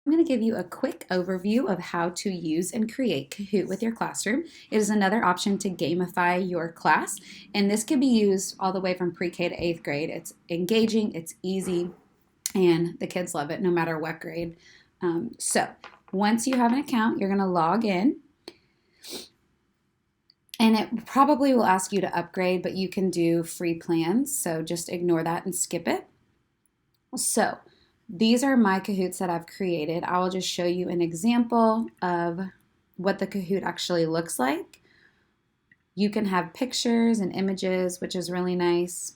I'm going to give you a quick overview of how to use and create Kahoot with your classroom. It is another option to gamify your class, and this can be used all the way from pre-K to 8th grade. It's engaging, it's easy, and the kids love it no matter what grade. So once you have an account, you're going to log in, and it probably will ask you to upgrade, but you can do free plans, so just ignore that and skip it. So these are my Kahoots that I've created. I will just show you an example of what the Kahoot actually looks like. You can have pictures and images, which is really nice.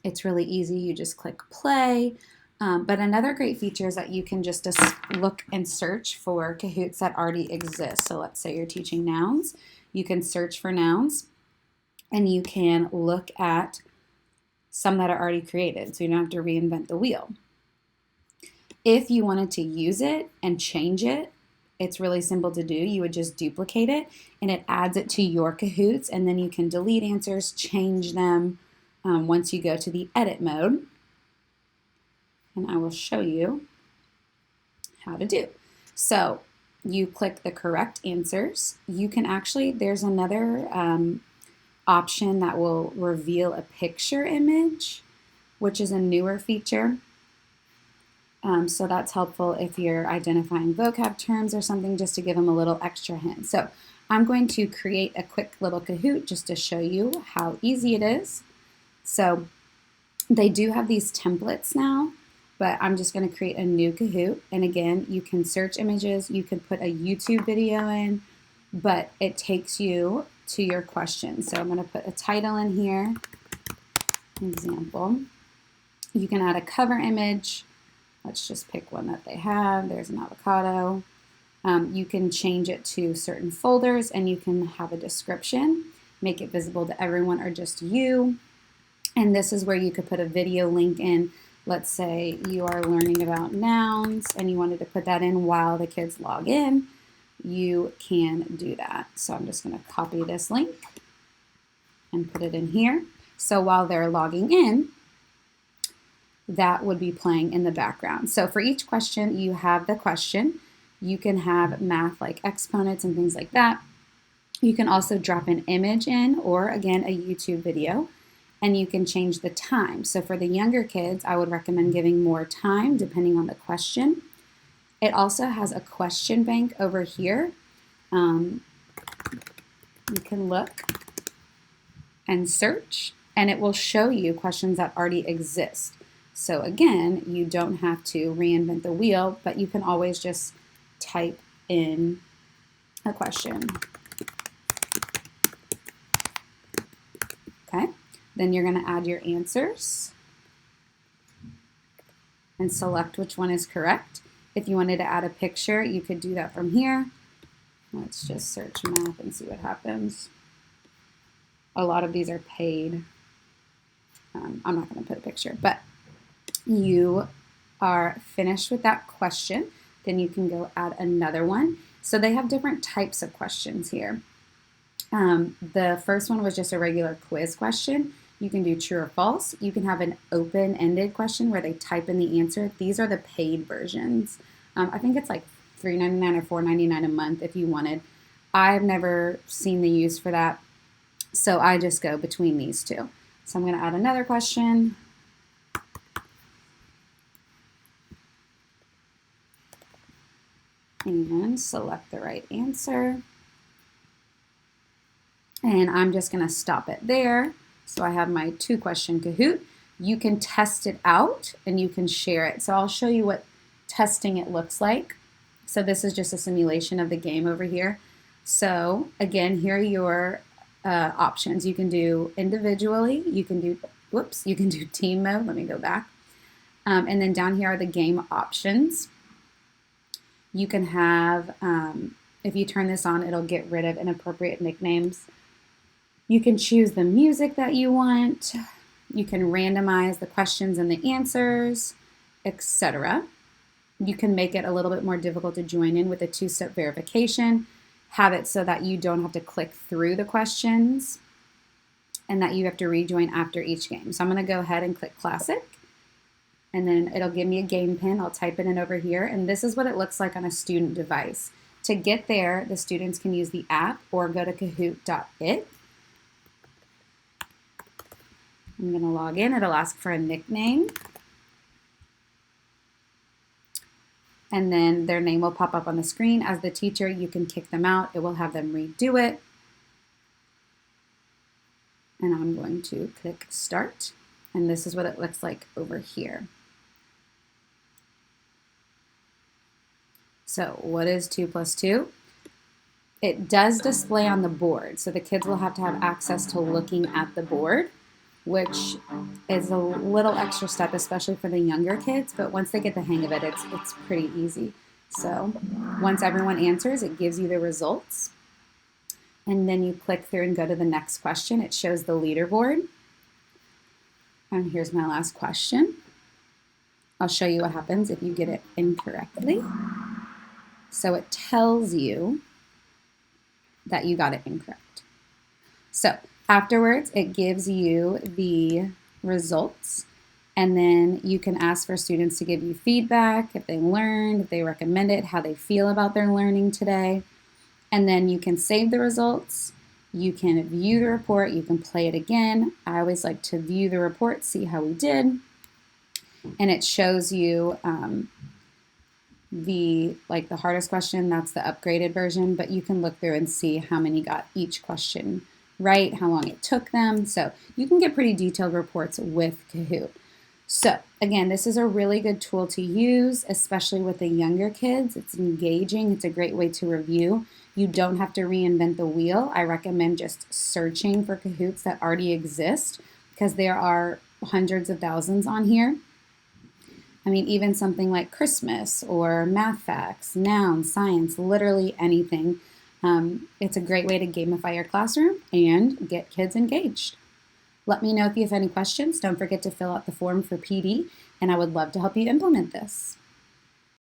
It's really easy. You just click play. But another great feature is that you can just look and search for Kahoots that already exist. So let's say you're teaching nouns. You can search for nouns, and you can look at some that are already created, so you don't have to reinvent the wheel. If you wanted to use it and change it, it's really simple to do. You would just duplicate it, and it adds it to your Kahoots, and then you can delete answers, change them once you go to the edit mode. And I will show you how to do. So you click the correct answers. You can actually, there's another option that will reveal a picture image, which is a newer feature. So that's helpful if you're identifying vocab terms or something, just to give them a little extra hint. So I'm going to create a quick little Kahoot just to show you how easy it is. So they do have these templates now, but I'm just going to create a new Kahoot. And again, you can search images, you can put a YouTube video in, but it takes you to your question. So I'm going to put a title in here, example. You can add a cover image. Let's just pick one that they have. There's an avocado. You can change it to certain folders, and you can have a description, make it visible to everyone or just you. And this is where you could put a video link in. Let's say you are learning about nouns and you wanted to put that in while the kids log in. You can do that. So I'm just going to copy this link and put it in here. So while they're logging in, that would be playing in the background. So for each question, you have the question. You can have math like exponents and things like that. You can also drop an image in, or again, a YouTube video, and you can change the time. So for the younger kids, I would recommend giving more time depending on the question. It also has a question bank over here. You can look and search, and it will show you questions that already exist. So again, you don't have to reinvent the wheel, but you can always just type in a question. Okay, then you're going to add your answers and select which one is correct. If you wanted to add a picture, you could do that from here. Let's just search math and see what happens. A lot of these are paid. I'm not going to put a picture, but you are finished with that question. Then you can go add another one. So they have different types of questions here. The first one was just a regular quiz question. You can do true or false. You can have an open-ended question where they type in the answer. These are the paid versions. I think it's like $3.99 or $4.99 a month if you wanted. I've never seen the use for that, so I just go between these two. So I'm going to add another question. And select the right answer. And I'm just going to stop it there. So I have my 2-question Kahoot. You can test it out and you can share it. So I'll show you what testing it looks like. So this is just a simulation of the game over here. So again, here are your options. You can do individually. You can do, you can do team mode. Let me go back. And then down here are the game options. You can have, if you turn this on, it'll get rid of inappropriate nicknames. You can choose the music that you want. You can randomize the questions and the answers, etc. You can make it a little bit more difficult to join in with a 2-step verification. Have it so that you don't have to click through the questions and that you have to rejoin after each game. So I'm going to go ahead and click Classic. and then it'll give me a game pin. I'll type it in over here, and this is what it looks like on a student device. To get there, the students can use the app or go to kahoot.it. I'm going to log in. It'll ask for a nickname. And then their name will pop up on the screen. As the teacher, you can kick them out. It will have them redo it. And I'm going to click Start. And this is what it looks like over here. So what is 2 plus 2? It does display on the board. So the kids will have to have access to looking at the board, which is a little extra step, especially for the younger kids. But once they get the hang of it, it's pretty easy. So once everyone answers, it gives you the results. And then you click through and go to the next question. It shows the leaderboard. And here's my last question. I'll show you what happens if you get it incorrectly. So it tells you that you got it incorrect. So afterwards, it gives you the results, and then you can ask for students to give you feedback, if they learned, if they recommend it, how they feel about their learning today. And then you can save the results, you can view the report, you can play it again. I always like to view the report, see how we did. And it shows you the hardest question, that's the upgraded version, but you can look through and see how many got each question right, how long it took them. So you can get pretty detailed reports with Kahoot. So again, this is a really good tool to use, especially with the younger kids. It's engaging. It's a great way to review. You don't have to reinvent the wheel. I recommend just searching for Kahoots that already exist because there are hundreds of thousands on here. I mean, even something like Christmas or math facts, nouns, science, literally anything. It's a great way to gamify your classroom and get kids engaged. Let me know if you have any questions. Don't forget to fill out the form for PD, and I would love to help you implement this.